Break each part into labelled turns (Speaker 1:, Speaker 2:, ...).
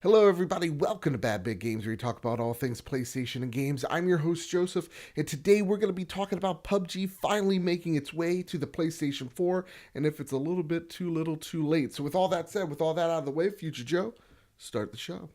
Speaker 1: Hello, everybody. Welcome to Bad Big Games, where we talk about all things PlayStation and games. I'm your host, Joseph, and today we're going to be talking about PUBG finally making its way to the PlayStation 4, and if it's a little bit too little too late. So with all that said, with all that out of the way, Future Joe, start the show.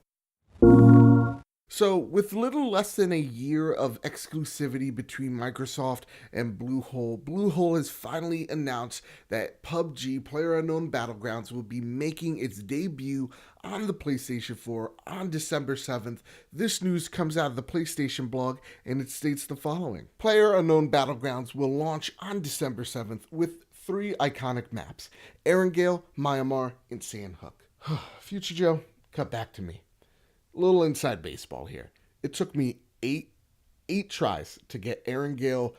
Speaker 1: So, with little less than a year of exclusivity between Microsoft and Bluehole has finally announced that PUBG PlayerUnknown Battlegrounds will be making its debut on the PlayStation 4 on December 7th. This news comes out of the PlayStation blog and it states the following. PlayerUnknown Battlegrounds will launch on December 7th with three iconic maps: Erangel, Myanmar, and Sandhook. Future Joe, cut back to me. Little inside baseball here. It took me eight tries to get Erangel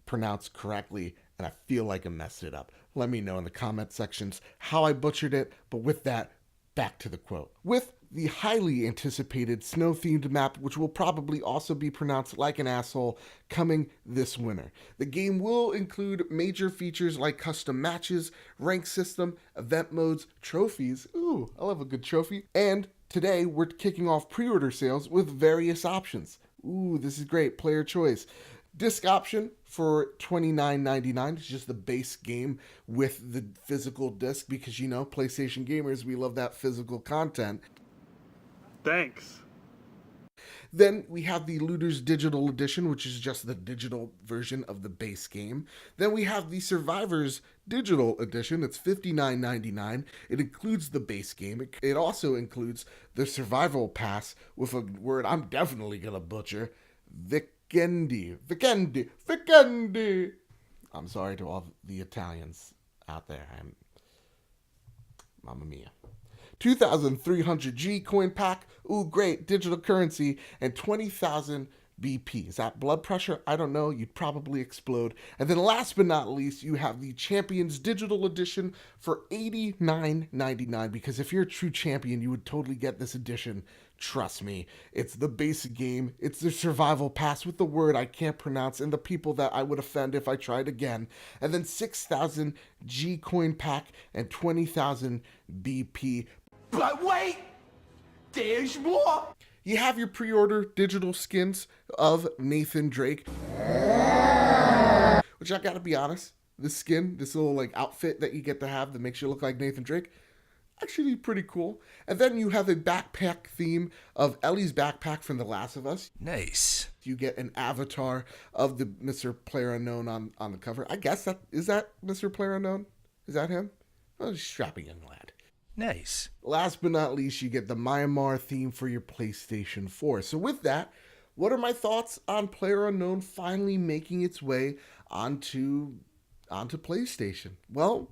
Speaker 1: pronounced correctly, and I feel like I messed it up. Let me know in the comment sections how I butchered it, but with that, back to the quote. With the highly anticipated snow-themed map, which will probably also be pronounced like an asshole, coming this winter. The game will include major features like custom matches, rank system, event modes, trophies. Ooh, I love a good trophy. And today, we're kicking off pre-order sales with various options. Ooh, this is great. Player choice. Disc option for $29.99. It's just the base game with the physical disc because, you know, PlayStation gamers, we love that physical content.
Speaker 2: Thanks.
Speaker 1: Then we have the Looters Digital Edition, which is just the digital version of the base game. Then we have the Survivors Digital Edition. It's $59.99. It includes the base game. It also includes the Survival Pass with a word I'm definitely going to butcher. Vikendi. I'm sorry to all the Italians out there. Mamma mia. 2,300 coin pack. Ooh, great. Digital currency. And 20,000 BP. Is that blood pressure? I don't know. You'd probably explode. And then last but not least, you have the Champions Digital Edition for $89.99. Because if you're a true champion, you would totally get this edition. Trust me. It's the basic game. It's the survival pass with the word I can't pronounce and the people that I would offend if I tried again. And then 6,000 G coin pack and 20,000 BP.
Speaker 3: But wait! There's more!
Speaker 1: You have your pre-order digital skins of Nathan Drake. Which I gotta be honest, this skin, this little like outfit that you get to have that makes you look like Nathan Drake, actually pretty cool. And then you have a backpack theme of Ellie's backpack from The Last of Us.
Speaker 3: Nice.
Speaker 1: You get an avatar of the Mr. PlayerUnknown on the cover. I guess is that Mr. PlayerUnknown? Is that him? Oh, he's a strapping young lad.
Speaker 3: Nice.
Speaker 1: Last but not least, you get the Myanmar theme for your PlayStation 4. So with that, what are my thoughts on PlayerUnknown finally making its way onto PlayStation? Well,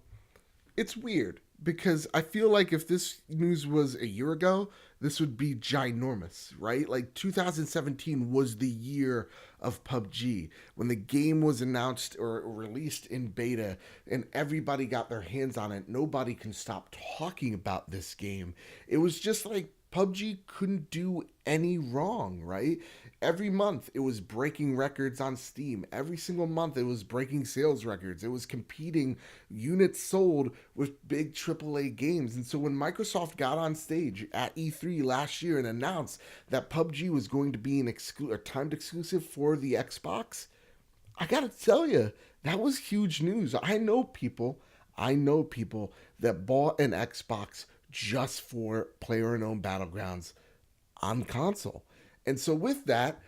Speaker 1: it's weird because I feel like if this news was a year ago, this would be ginormous, right? Like 2017 was the year of PUBG when the game was announced or released in beta and everybody got their hands on it. Nobody can stop talking about this game. It was just like PUBG couldn't do any wrong, right? Every month it was breaking records on Steam. Every single month it was breaking sales records. It was competing units sold with big AAA games. And so when Microsoft got on stage at E3 last year and announced that PUBG was going to be a timed exclusive for the Xbox, I gotta tell you, that was huge news. I know people that bought an Xbox just for PlayerUnknown Battlegrounds on console. And so with that,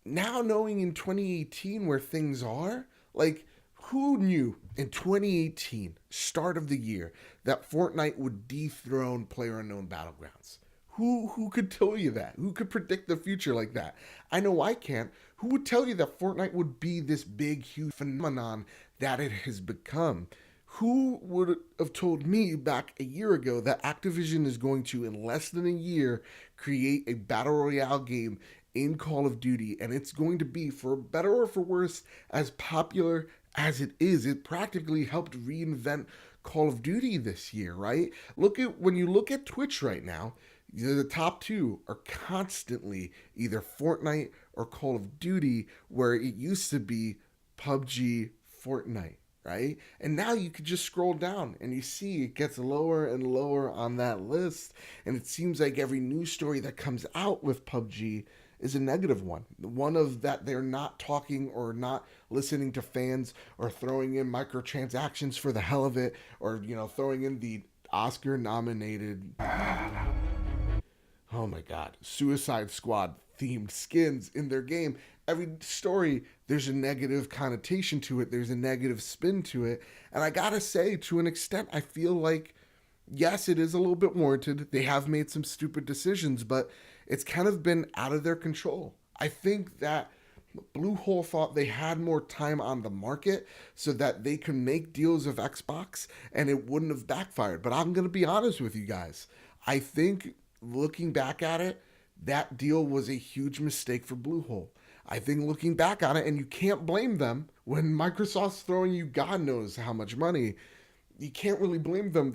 Speaker 1: now knowing in 2018 where things are, like who knew in 2018, start of the year, that Fortnite would dethrone PlayerUnknown Battlegrounds? Who could tell you that? Who could predict the future like that? I know I can't. Who would tell you that Fortnite would be this big, huge phenomenon that it has become? Who would have told me back a year ago that Activision is going to, in less than a year, create a Battle Royale game in Call of Duty, and it's going to be, for better or for worse, as popular as it is? It practically helped reinvent Call of Duty this year, right? When you look at Twitch right now, the top two are constantly either Fortnite or Call of Duty, where it used to be PUBG, Fortnite. right? And now you could just scroll down and you see it gets lower and lower on that list. And it seems like every news story that comes out with PUBG is a negative one. One of that they're not talking or not listening to fans or throwing in microtransactions for the hell of it, or, throwing in the Oscar nominated, oh my God, Suicide Squad themed skins in their game. Every story, there's a negative connotation to it, there's a negative spin to it. And I gotta say, to an extent, I feel like, yes, it is a little bit warranted. They have made some stupid decisions, but it's kind of been out of their control. I think that Bluehole thought they had more time on the market so that they could make deals with Xbox and it wouldn't have backfired. But I'm going to be honest with you guys. I think looking back at it, that deal was a huge mistake for Bluehole. I think looking back on it, and you can't blame them when Microsoft's throwing you God knows how much money, you can't really blame them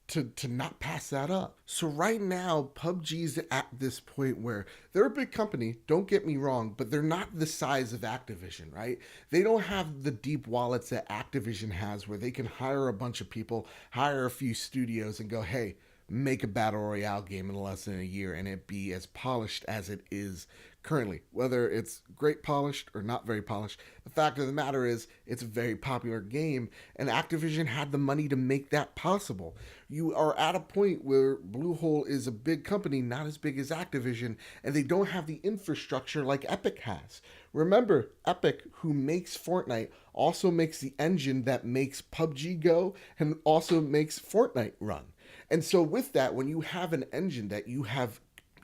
Speaker 1: to not pass that up. So right now, PUBG's at this point where they're a big company, don't get me wrong, but they're not the size of Activision, right? They don't have the deep wallets that Activision has where they can hire a bunch of people, hire a few studios and go, hey, make a battle royale game in less than a year and it be as polished as it is currently. Whether it's great polished or not very polished, the fact of the matter is it's a very popular game, and Activision had the money to make that possible. You are at a point where Bluehole is a big company, not as big as Activision, and they don't have the infrastructure like Epic has. Remember, Epic, who makes Fortnite, also makes the engine that makes PUBG go and also makes Fortnite run. And so with that, when you have an engine that you have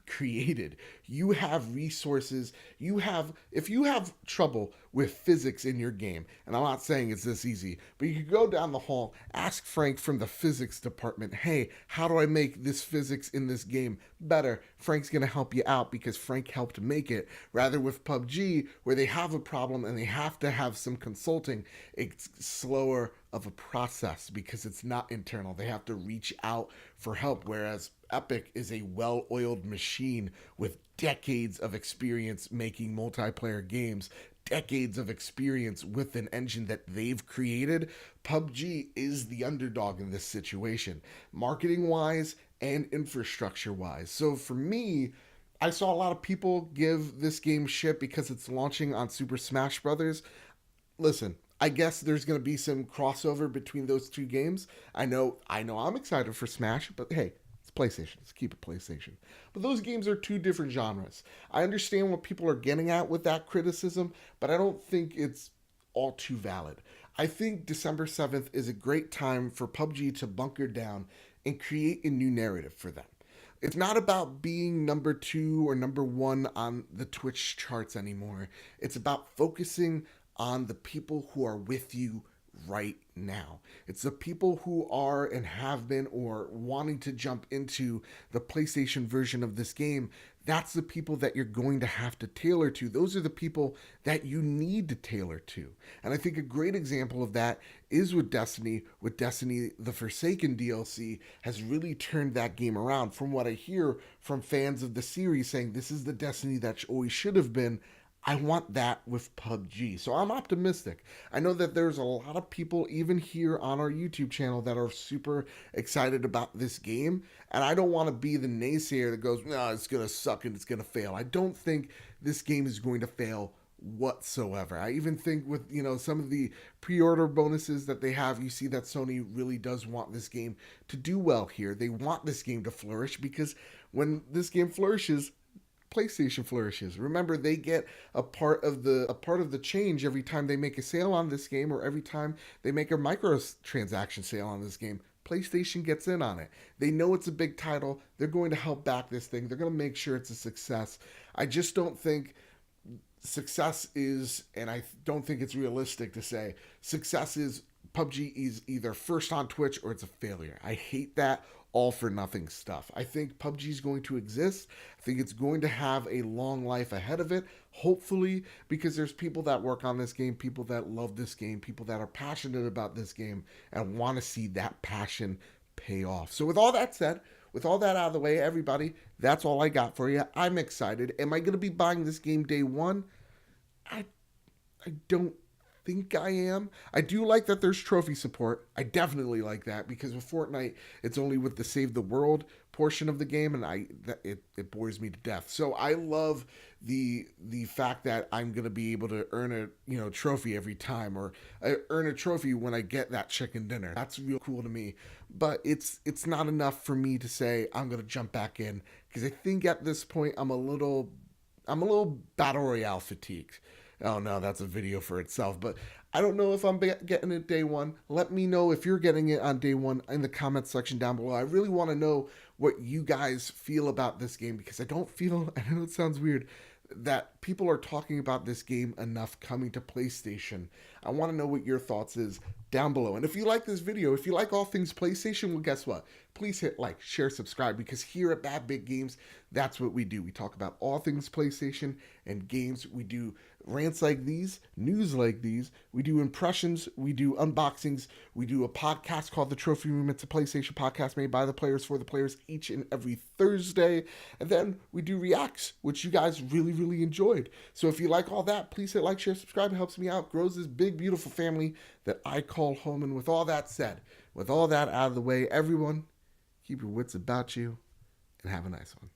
Speaker 1: created, you have resources, if you have trouble with physics in your game, and I'm not saying it's this easy, but you could go down the hall, ask Frank from the physics department, hey, how do I make this physics in this game better? Frank's gonna help you out because Frank helped make it. Rather with PUBG, where they have a problem and they have to have some consulting, it's slower of a process because it's not internal. They have to reach out for help, whereas Epic is a well-oiled machine with decades of experience making multiplayer games, decades of experience with an engine that they've created. PUBG is the underdog in this situation, marketing-wise and infrastructure-wise. So for me, I saw a lot of people give this game shit because it's launching on Super Smash Brothers. Listen, I guess there's going to be some crossover between those two games. I know I'm excited for Smash, but hey, it's PlayStation. Let's keep it PlayStation. But those games are two different genres. I understand what people are getting at with that criticism, but I don't think it's all too valid. I think December 7th is a great time for PUBG to bunker down and create a new narrative for them. It's not about being number 2 or number 1 on the Twitch charts anymore. It's about focusing on the people who are with you right now. It's the people who are and have been or wanting to jump into the PlayStation version of this game. That's the people that you're going to have to tailor to. Those are the people that you need to tailor to. And I think a great example of that is with Destiny. With Destiny, the Forsaken DLC has really turned that game around. From what I hear from fans of the series saying this is the Destiny that always should have been, I want that with PUBG. So I'm optimistic. I know that there's a lot of people, even here on our YouTube channel, that are super excited about this game. And I don't want to be the naysayer that goes, no, it's going to suck and it's going to fail. I don't think this game is going to fail whatsoever. I even think with, some of the pre-order bonuses that they have, you see that Sony really does want this game to do well here. They want this game to flourish because when this game flourishes, PlayStation flourishes. Remember, they get a part of the change every time they make a sale on this game, or every time they make a microtransaction sale on this game. PlayStation gets in on it. They know it's a big title. They're going to help back this thing. They're going to make sure it's a success. I just don't think success is, and I don't think it's realistic to say success is PUBG is either first on Twitch or it's a failure. I hate that all for nothing stuff. I think PUBG is going to exist. I think it's going to have a long life ahead of it, hopefully, because there's people that work on this game, people that love this game, people that are passionate about this game and want to see that passion pay off. So with all that said, with all that out of the way, everybody, that's all I got for you. I'm excited. Am I going to be buying this game day one? I don't think I am. I do like that there's trophy support. I definitely like that because with Fortnite, it's only with the save the world portion of the game, and it bores me to death. So I love the fact that I'm gonna be able to earn a trophy every time, or I earn a trophy when I get that chicken dinner. That's real cool to me. But it's not enough for me to say I'm gonna jump back in because I think at this point I'm a little battle royale fatigued. Oh no, that's a video for itself. But I don't know if I'm getting it day one. Let me know if you're getting it on day one in the comment section down below. I really want to know what you guys feel about this game because I don't feel, I know it sounds weird, that people are talking about this game enough coming to PlayStation. I want to know what your thoughts is down below. And if you like this video, if you like all things PlayStation, well, guess what? Please hit like, share, subscribe, because here at Bad Big Games, that's what we do. We talk about all things PlayStation and games. We do rants like these, news like these. We do impressions. We do unboxings. We do a podcast called The Trophy Room. It's a PlayStation podcast made by the players for the players each and every Thursday. And then we do reacts, which you guys really, really enjoyed. So if you like all that, please hit like, share, subscribe. It helps me out. Grows this big, beautiful family that I call home. And with all that said, with all that out of the way, everyone, keep your wits about you and have a nice one.